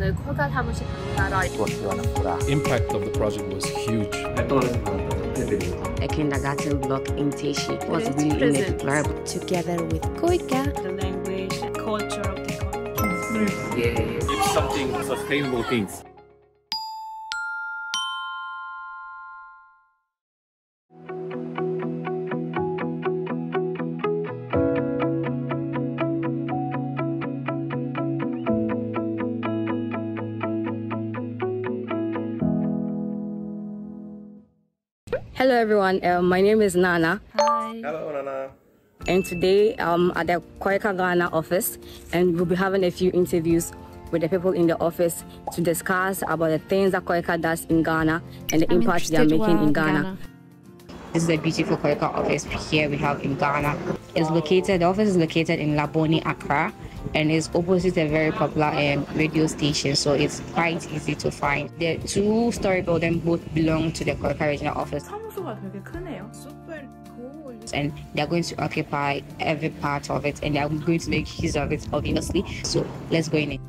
오늘 코이카 사무실 방문하러 Impact of the project was huge. A kindergarten block in Teshi was really inexplicable. Together with KOICA, the language, the culture of the country. It's something sustainable things. Hello everyone, my name is Nana. Hi. Hello, Nana. And today I'm at the KOICA Ghana office and we'll be having a few interviews with the people in the office to discuss about the things that KOICA does in Ghana and the impact they are making in Ghana. This is a beautiful KOICA office here we have in Ghana. The office is located in Laboni, Accra, and is opposite a very popular radio station, so it's quite easy to find. The two-story building both belong to the KOICA regional office. 사무소가 되게 크네요. Super cool. And they're going to occupy every part of it, and they're going to make use of it, obviously. So let's go in it.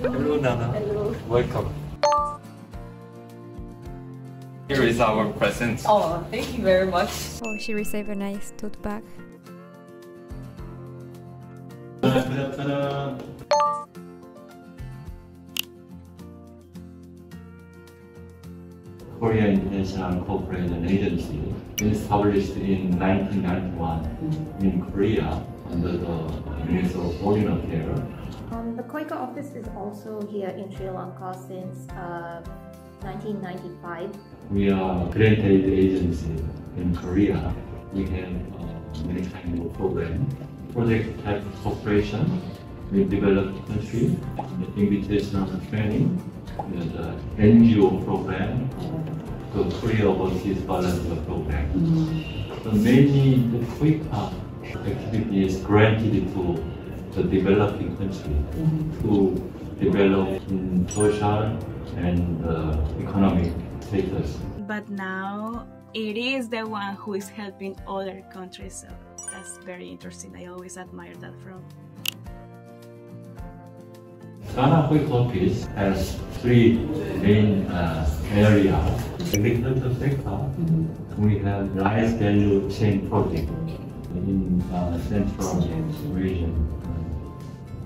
Hello, Nana. Hello. Welcome. Here is our present. Oh, thank you very much. Oh, she received a nice tote bag. Korea International Cooperation Agency is established in 1991 in Korea under the Ministry of Foreign Affairs. The KOICA office is also here in Sri Lanka since 1995. We are a grant aid agency in Korea. We have many kinds of programs. Project type cooperation with developed country, the invitational training, the NGO program, the Korea Overseas Volunteer program. So mainly the KOICA activity is granted to the developing country to develop in social and economic status. But now it is the one who is helping other countries. So that's very interesting. I always admire that from. Ghana KOICA office has three main areas. Agriculture sector, we have rice value chain project in central region,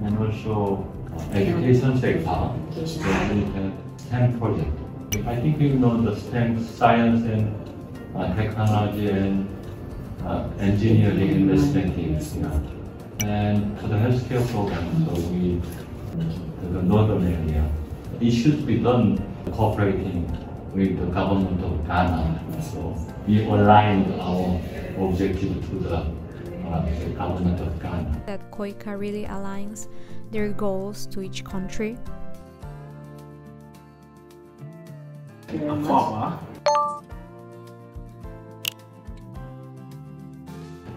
and also education sector, we have STEM project. I think you know the STEM, science and technology and engineering investment is, and for the healthcare program, so we the northern area. It should be done cooperating with the government of Ghana. So we aligned our objective to the government of Ghana. That KOICA really aligns their goals to each country.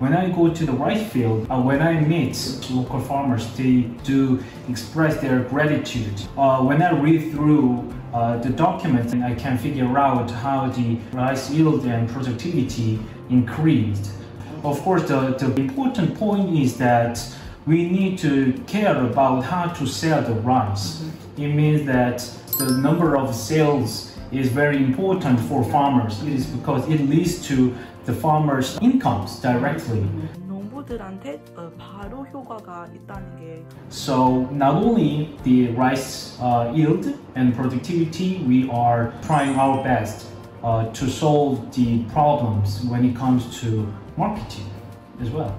When I go to the rice field, when I meet local farmers, they do express their gratitude. When I read through the documents, I can figure out how the rice yield and productivity increased. Of course, the important point is that we need to care about how to sell the rice. It means that the number of sales is very important for farmers. It is because it leads to the farmers' incomes directly. 농부들한테 바로 효과가 있다는 게. So not only the rice yield and productivity, we are trying our best to solve the problems when it comes to marketing as well.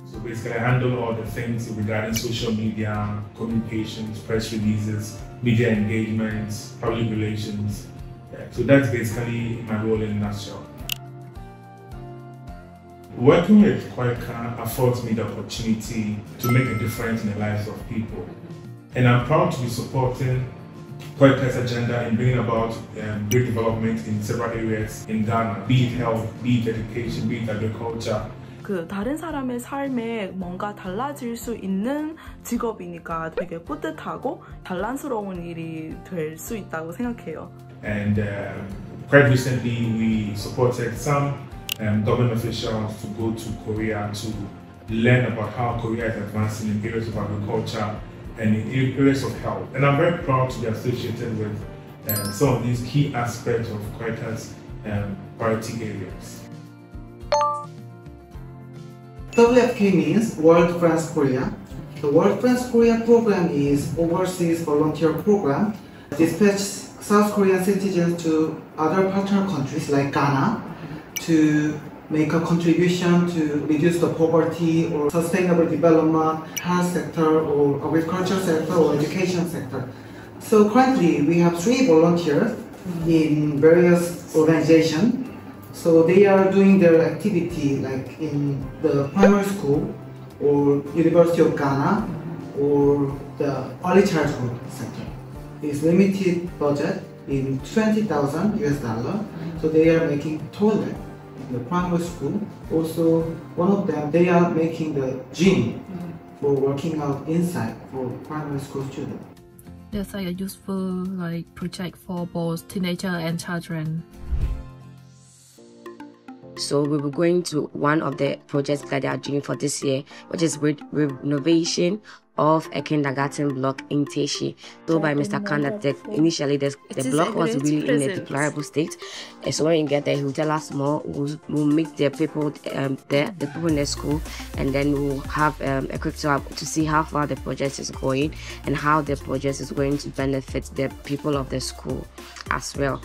So basically I handle all the things regarding social media, communications, press releases, media engagements, public relations. Yeah, so that's basically my role in a nutshell. Working with KOICA affords me the opportunity to make a difference in the lives of people. And I'm proud to be supporting KOICA's agenda in bringing about great development in several areas in Ghana, be it health, be it education, be it agriculture. 그 다른 사람의 삶에 뭔가 달라질 수 있는 직업이니까 되게 뿌듯하고 자랑스러운 일이 될 수 있다고 생각해요. And quite recently we supported some government officials to go to Korea to learn about how Korea is advancing in areas of agriculture and in areas of health. And I'm very proud to be associated with some of these key aspects of KOICA's priority areas. WFK means World Friends Korea. The World Friends Korea program is overseas volunteer program. Dispatches South Korean citizens to other partner countries like Ghana to make a contribution to reduce the poverty or sustainable development, health sector or agriculture sector or education sector. So currently we have 3 volunteers in various organizations. So they are doing their activity like in the primary school or University of Ghana or the early childhood sector. It's limited budget in $20,000 US. So they are making toilet in the primary school. Also, one of them, they are making the gym for working out inside for primary school students. There's like a useful project for both teenagers and children. So we were going to one of the projects that they are doing for this year, which is renovation of a kindergarten block in Teshi. So by Mr. Khan that initially the block was really in a deplorable state. And so when you get there, he'll tell us more. We'll meet the people there, the people in the school, and then we'll have a quick tour to see how far the project is going and how the project is going to benefit the people of the school as well.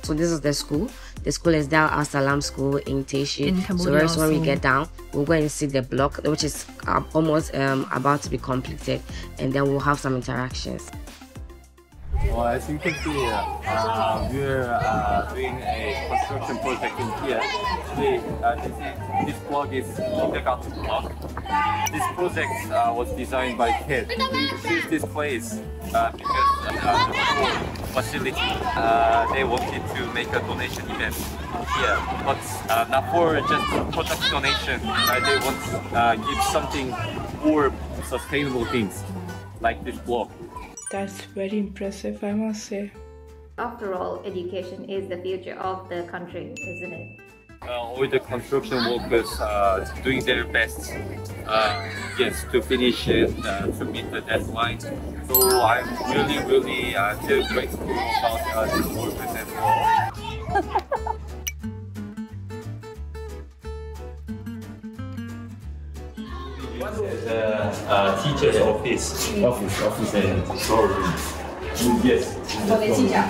So this is the school. The school is Dar Al Salam School in Teshi. So very soon when we get down, we'll go and see the block, which is almost about to be completed, and then we'll have some interactions. Well, as you can see, we're doing a construction project in here. This block is kindergarten block. This project was designed by kids to choose this place because the facility. They wanted to make a donation event here, but not for just product donation. They want to give something more sustainable things, like this block. That's very impressive, I must say. After all, education is the future of the country, isn't it? All the construction workers doing their best, yes, to finish it, to meet the deadline. So I'm really feel grateful about the workers as well. The teacher's office and storeroom. Yes. For the teacher.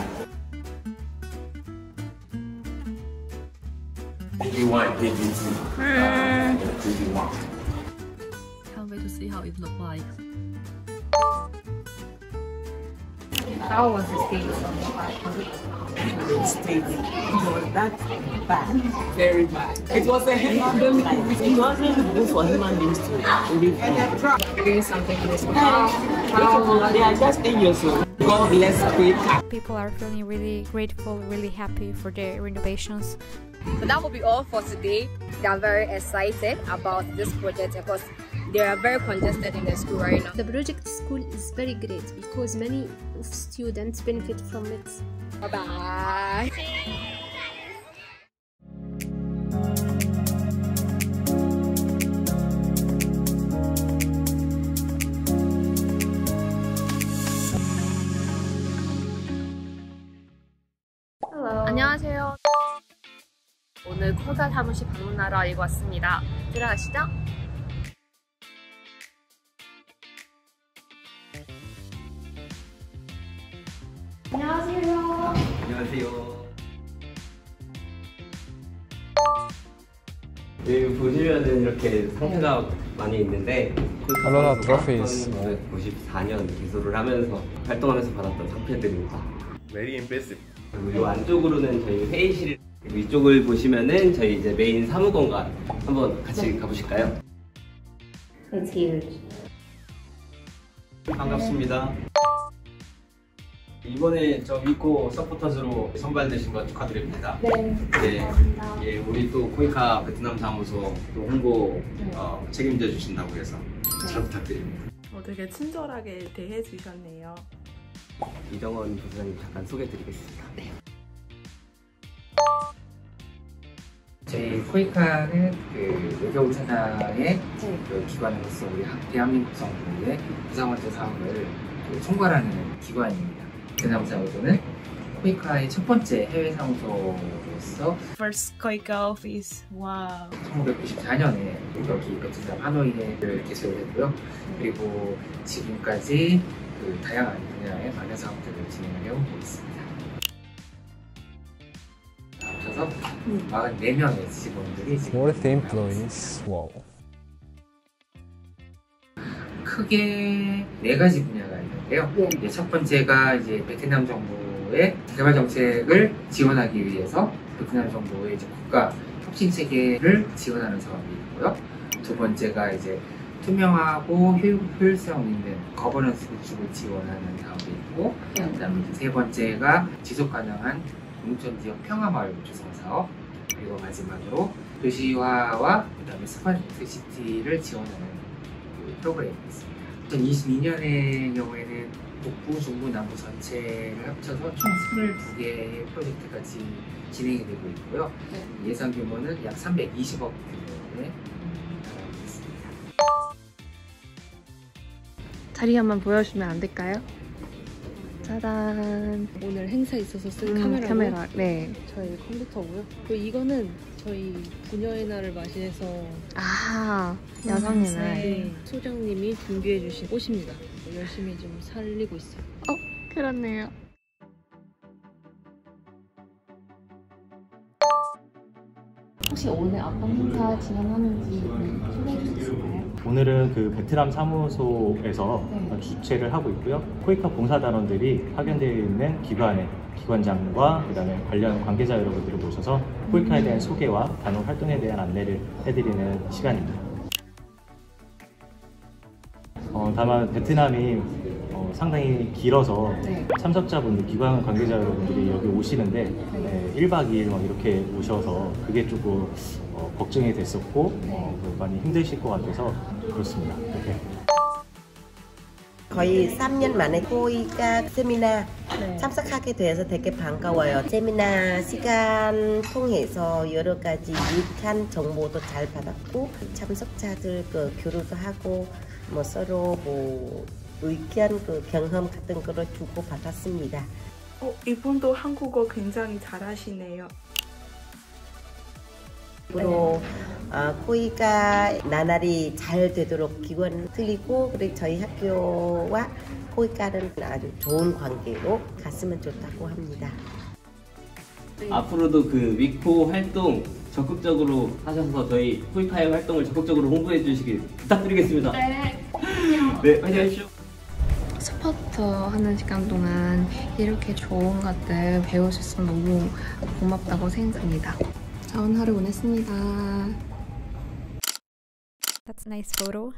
Can't wait to see how it looks like. How was the stay? The stay was that bad, very bad. It was a human life. It wasn't good for human beings to live. Doing something for this. They are just 10 years old. God bless KOICA. People are feeling really grateful, really happy for the renovations. So that will be all for today. They are very excited about this project because they are very congested in the school right now. The project school is very great because many students benefit from it. Bye-bye. Hello. 안녕하세요. 오늘 코사 사무실 방문하러 이곳 왔습니다. 들어가시죠. 안녕하세요. 안녕하세요. 여기 보시면은 이렇게 상태가 많이 있는데 Hello, trophies. 1994년 기소를 하면서 활동하면서 받았던 상패들입니다. Very impressive. 그리고 이 안쪽으로는 저희 회의실, 그리고 이쪽을 보시면은 저희 이제 메인 사무공간 한번 같이 가보실까요? It's huge. 반갑습니다. 이번에 저 위코 서포터즈로 선발되신 것 축하드립니다. 네. 예, 우리 또 코이카 베트남 사무소 또 홍보 책임져 주신다고 해서 잘 부탁드립니다. 되게 친절하게 대해 주셨네요. 이정원 부사장님 잠깐 소개해드리겠습니다. 네. 저희 코이카는 그 외교부 산하의 그 기관으로서 우리 대한민국 정부의 부상원제 사업을 총괄하는 기관입니다. 베트남 사무소는 코이카의 첫 번째 해외 사무소로서 First KOICA office. Wow. 1994년에 여기 베트남 하노이에 개설됐고요. 그리고 지금까지 그 다양한 분야의 많은 사업들을 진행해 오고 있습니다. 오셔서 44명의 직원들이 지금 Worth employees. Wow. 크게 4가지 분야가 있는데요. 첫 번째가 이제 베트남 정부의 개발 정책을 지원하기 위해서 베트남 정부의 이제 국가 혁신 체계를 지원하는 사업이 있고요. 두 번째가 이제 투명하고 효율성 있는 거버넌스 구축을 지원하는 사업이 있고, 그다음에 세 번째가 지속 가능한 농촌 지역 평화마을 구축 사업, 그리고 마지막으로 도시화와 그다음에 스마트 시티를 지원하는 프로그램이 있습니다. 2022년의 경우에는 북부, 중부, 남부 전체를 합쳐서 총 22개의 프로젝트가 진행이 되고 있고요. 예산 규모는 약 320억 규모에 달하고 있습니다. 자리 한번 보여주면 안 될까요? 짜잔! 오늘 행사 있어서 쓴 카메라. 네. 저희 컴퓨터고요. 그리고 이거는 저희 부녀의 날을 맞이해서 여성의 날. 네, 소장님이 준비해주신 꽃입니다. 열심히 좀 살리고 있어요. 그렇네요. 혹시 오늘 어떤 행사 진행하는지 소개해 주실 수 있나요? 오늘은 그 베트남 사무소에서 주최를 하고 있고요. 코이카 봉사단원들이 파견되어 있는 기관장과 그다음에 관련 관계자 여러분들을 모셔서 코이카에 대한 소개와 단원 활동에 대한 안내를 해드리는 시간입니다. 다만 베트남이 상당히 길어서 참석자분들, 기관 관계자 여러분들이 여기 오시는데 1박 2일 막 이렇게 오셔서 그게 조금 걱정이 됐었고 많이 힘드실 것 같아서 그렇습니다. 거의 3년 만에 코이카 세미나 참석하게 돼서 되게 반가워요. 세미나 시간 통해서 여러 가지 유익한 정보도 잘 받았고, 참석자들 그 교류도 하고 뭐 서로 뭐 의견 그 경험 같은 거를 주고 받았습니다. 이분도 한국어 굉장히 잘하시네요. 앞으로 코이카 나날이 잘 되도록 기원 드리고, 그리고 저희 학교와 코이카는 아주 좋은 관계로 갔으면 좋다고 합니다. 앞으로도 그 위코 활동 적극적으로 하셔서 저희 코이카의 활동을 적극적으로 홍보해 주시길 부탁드리겠습니다. 네, 화이팅 하십시오. 스포터 하는 시간 동안 이렇게 좋은 것들 배울 수 있어서 너무 고맙다고 생각합니다. 좋은 하루 보냈습니다. That's a nice photo.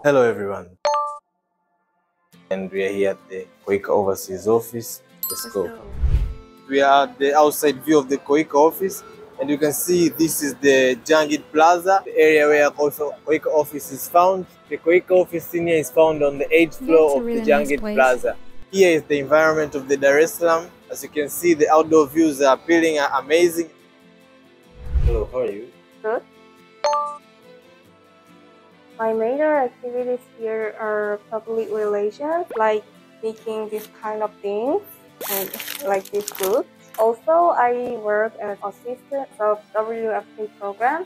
Hello everyone, and we are here at the KOICA overseas office. Let's go. We are at the outside view of the KOICA office, and you can see this is the Jangid Plaza, the area where KOICA office is found. The KOICA office senior is found on the 8th floor of the Jangid Plaza. Here is the environment of the Dar es Salaam. As you can see, the outdoor views are appealing, are amazing. Hello, how are you? Good. My major activities here are public relations, like making this kind of things, and like this group. Also, I work as assistant of WFP program.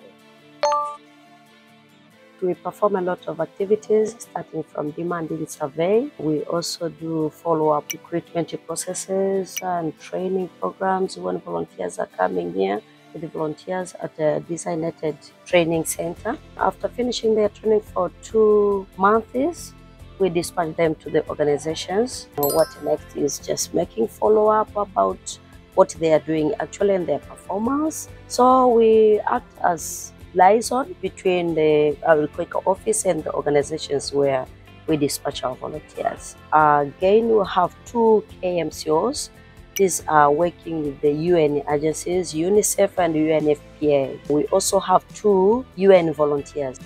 We perform a lot of activities, starting from demanding survey. We also do follow-up recruitment processes and training programs when volunteers are coming here. With the volunteers at a designated training center. After finishing their training for 2 months, we dispatch them to the organizations. What next is just making follow-up about what they are doing actually and their performance. So we act as liaison between the WeKOwa office and the organizations where we dispatch our volunteers. Again, we have 2 KMCOs. These are working with the UN agencies, UNICEF and UNFPA. We also have 2 UN volunteers.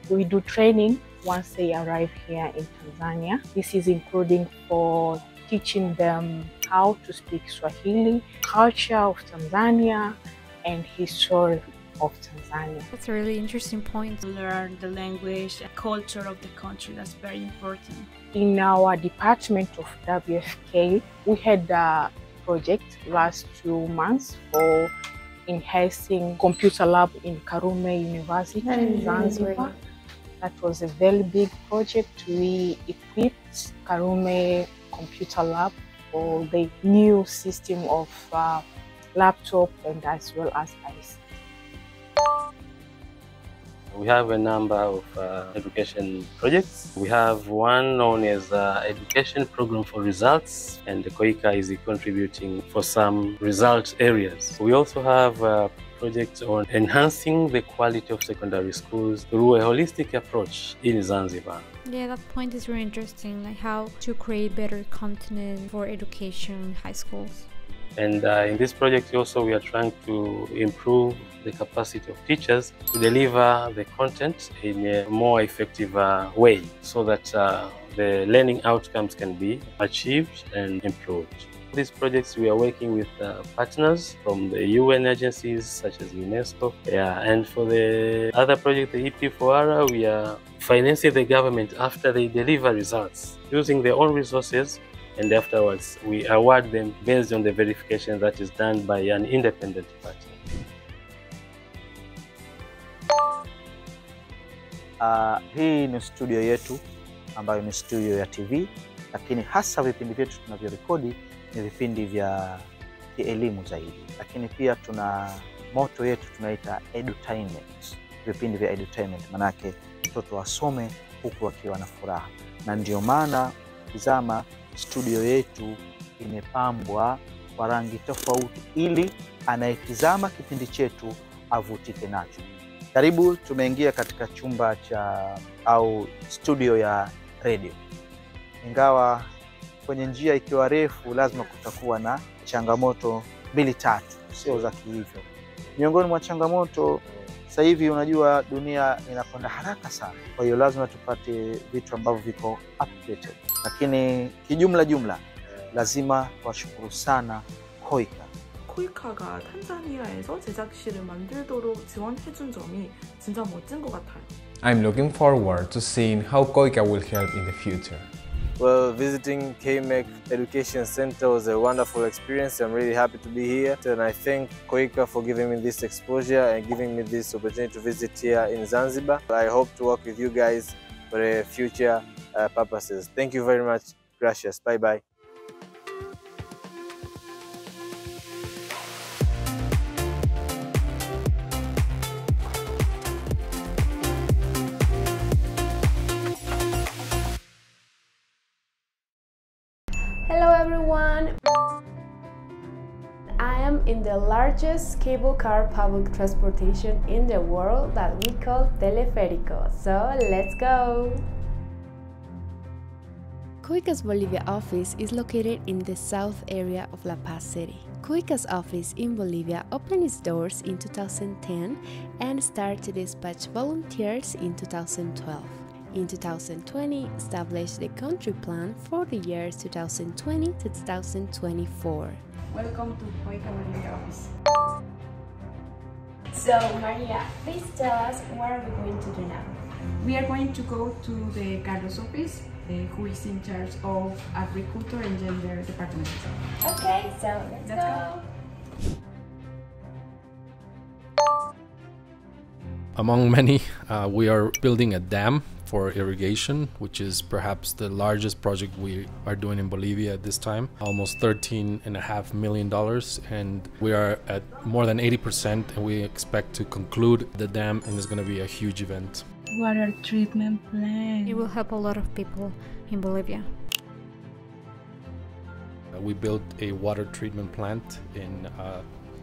We do training once they arrive here in Tanzania. This is including for teaching them how to speak Swahili, culture of Tanzania, and history of Tanzania. That's a really interesting point. Learn the language and culture of the country. That's very important. In our department of WFK, we had a project last 2 months for enhancing computer lab in Karume University in Zanzibar. That was a very big project. We equipped Karume Computer Lab for the new system of laptop and as well as IC. We have a number of education projects. We have one known as Education Program for Results, and the KOICA is contributing for some result areas. We also have projects on enhancing the quality of secondary schools through a holistic approach in Zanzibar. Yeah, that point is really interesting, like how to create better content for education in high schools. And in this project also we are trying to improve the capacity of teachers to deliver the content in a more effective way so that the learning outcomes can be achieved and improved. For these projects we are working with partners from the UN agencies such as UNESCO. And for the other project, the EP4R, we are financing the government after they deliver results using their own resources, and afterwards we award them based on the verification that is done by an independent party. Hii ni studio yetu ambayo ni studio ya TV, lakini hasa vipindi vyetu tunavyorekodi ni vipindi vya kielimu zaidi. Lakini pia tuna moto yetu tunaita edutainment, vipindi vya edutainment, manake mtoto wasome huku wakiwa na furaha. Na ndio maana tazama studio yetu imepambwa kwa rangi tofauti ili anayetizama kipindi chetu avutike nacho. Karibu, tumeingia katika chumba cha au studio ya radio. Ingawa kwenye njia ikiwa refu lazima kutakuwa na changamoto 2-3, sio za kihivyo. Miongoni mwa changamoto sasa hivi unajua dunia inakwenda haraka sana. Kwa hiyo lazima tupate vitu ambavyo viko updated. Lakini kijumla lazima tuwashukuru sana KOICA. 코이카가 탄자니아에서 제작실을 만들도록 지원해준 점이 진짜 멋진 것 같아요. I'm looking forward to seeing how KOICA will help in the future. Well, visiting KMEC Education Center was a wonderful experience. I'm really happy to be here, and I thank KOICA for giving me this exposure and giving me this opportunity to visit here in Zanzibar. I hope to work with you guys for future purposes. Thank you very much. Gracias. Bye-bye. Hello everyone! I am in the largest cable car public transportation in the world that we call Teleférico, so let's go! KOICA's Bolivia office is located in the south area of La Paz City. KOICA's office in Bolivia opened its doors in 2010 and started to dispatch volunteers in 2012. In 2020, established the country plan for the years 2020 to 2024. Welcome to KOICA Bolivia office. So, Maria, please tell us what are we going to do now? We are going to go to the Carlos office, who is in charge of Agriculture and Gender Department. Okay, so let's go. Among many, we are building a dam for irrigation, which is perhaps the largest project we are doing in Bolivia at this time. Almost $13.5 million, and we are at more than 80%, and we expect to conclude the dam, and it's going to be a huge event. Water treatment plant. It will help a lot of people in Bolivia. We built a water treatment plant in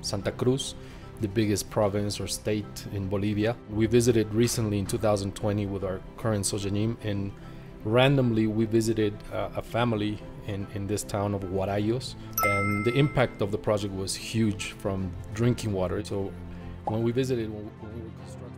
Santa Cruz, the biggest province or state in Bolivia. We visited recently in 2020 with our current Sojanim, and randomly we visited a family in this town of Guarayos, and the impact of the project was huge from drinking water. So when we visited, when we were constructing.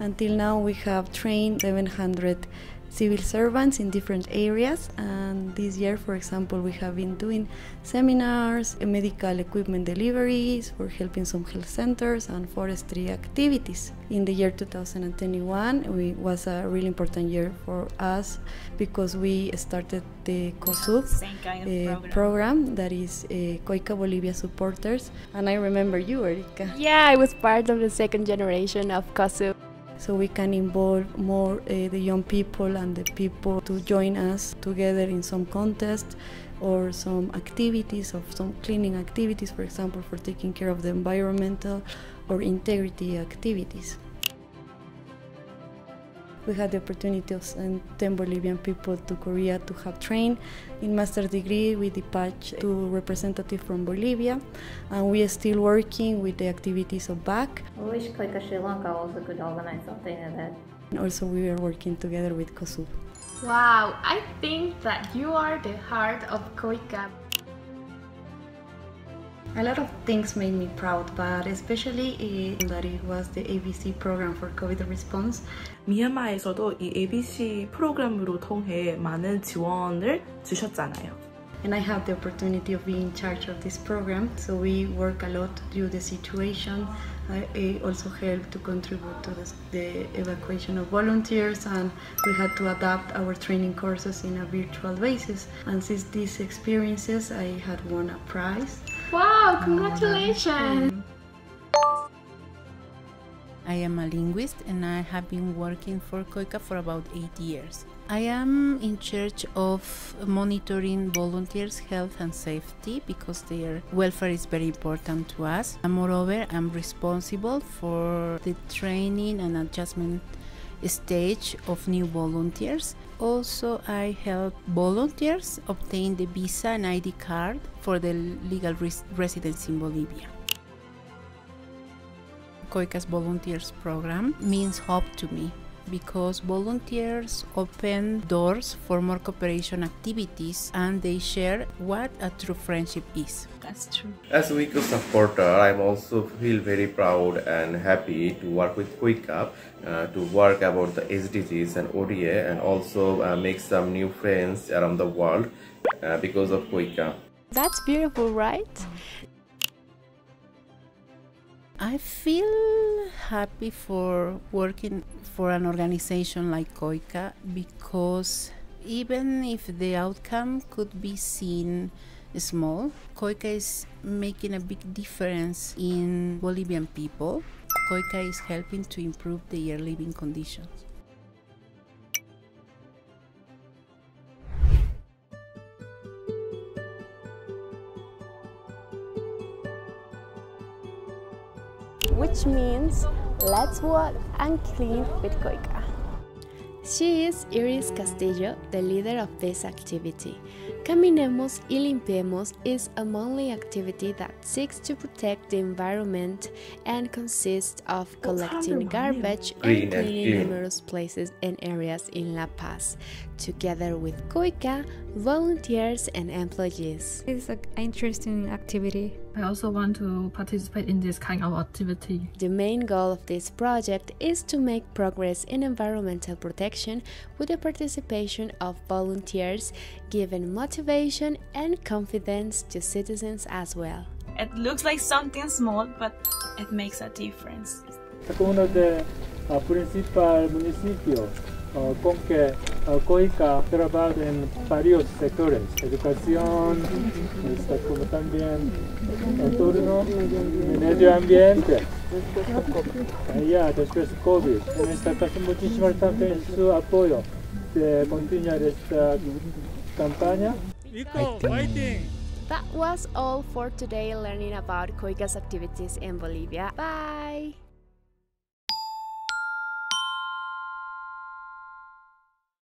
Until now we have trained 700 civil servants in different areas, and this year, for example, we have been doing seminars, medical equipment deliveries, for helping some health centers and forestry activities. In the year 2021 was a really important year for us because we started the COSUB program that is KOICA Bolivia supporters, and I remember you, Erika. Yeah, I was part of the second generation of COSUB. So we can involve more the young people and the people to join us together in some contests or some activities, of some cleaning activities, for example, for taking care of the environmental or integrity activities. We had the opportunity of send 10 Bolivian people to Korea to have trained. In master's degree, we dispatched 2 representatives from Bolivia, and we are still working with the activities of BAC. I wish KOICA Sri Lanka also could organize something like that. And also, we are working together with COSUB. Wow, I think that you are the heart of KOICA. A lot of things made me proud, but especially that it was the ABC program for COVID response. 미얀마에서도 이 ABC 프로그램으로 통해 많은 지원을 주셨잖아요. And I had the opportunity of being in charge of this program, so we work a lot due to the situation. I also helped to contribute to the evacuation of volunteers, and we had to adapt our training courses in a virtual basis. And since these experiences, I had won a prize. Wow, congratulations! I am a linguist and I have been working for KOICA for about 8 years. I am in charge of monitoring volunteers' health and safety because their welfare is very important to us. And moreover, I'm responsible for the training and adjustment stage of new volunteers. Also, I help volunteers obtain the visa and ID card for the legal residence in Bolivia. KOICA's volunteers program means hope to me because volunteers open doors for more cooperation activities and they share what a true friendship is. That's true. As a WeKO supporter, I also feel very proud and happy to work with KOICA, to work about the SDGs and ODA, and also make some new friends around the world because of KOICA. That's beautiful, right? I feel happy for working for an organization like KOICA because even if the outcome could be seen small, KOICA is making a big difference in Bolivian people. KOICA is helping to improve their living conditions. Which means let's walk and clean with KOICA. She is Iris Castillo, the leader of this activity. Caminemos y Limpiemos is a monthly activity that seeks to protect the environment and consists of collecting garbage and cleaning numerous places and areas in La Paz, together with KOICA, volunteers and employees. It's an interesting activity. I also want to participate in this kind of activity. The main goal of this project is to make progress in environmental protection with the participation of volunteers, giving motivation and confidence to citizens as well. It looks like something small, but it makes a difference. Es uno de los principales municipios con que KOICA trabaja en varios sectores, educación, como también entorno, medio ambiente. Ya después de COVID, en esta caso muchísimas gracias por su apoyo de continuar esta campaña. WeKO, fighting! That was all for today learning about KOICA's activities in Bolivia. Bye!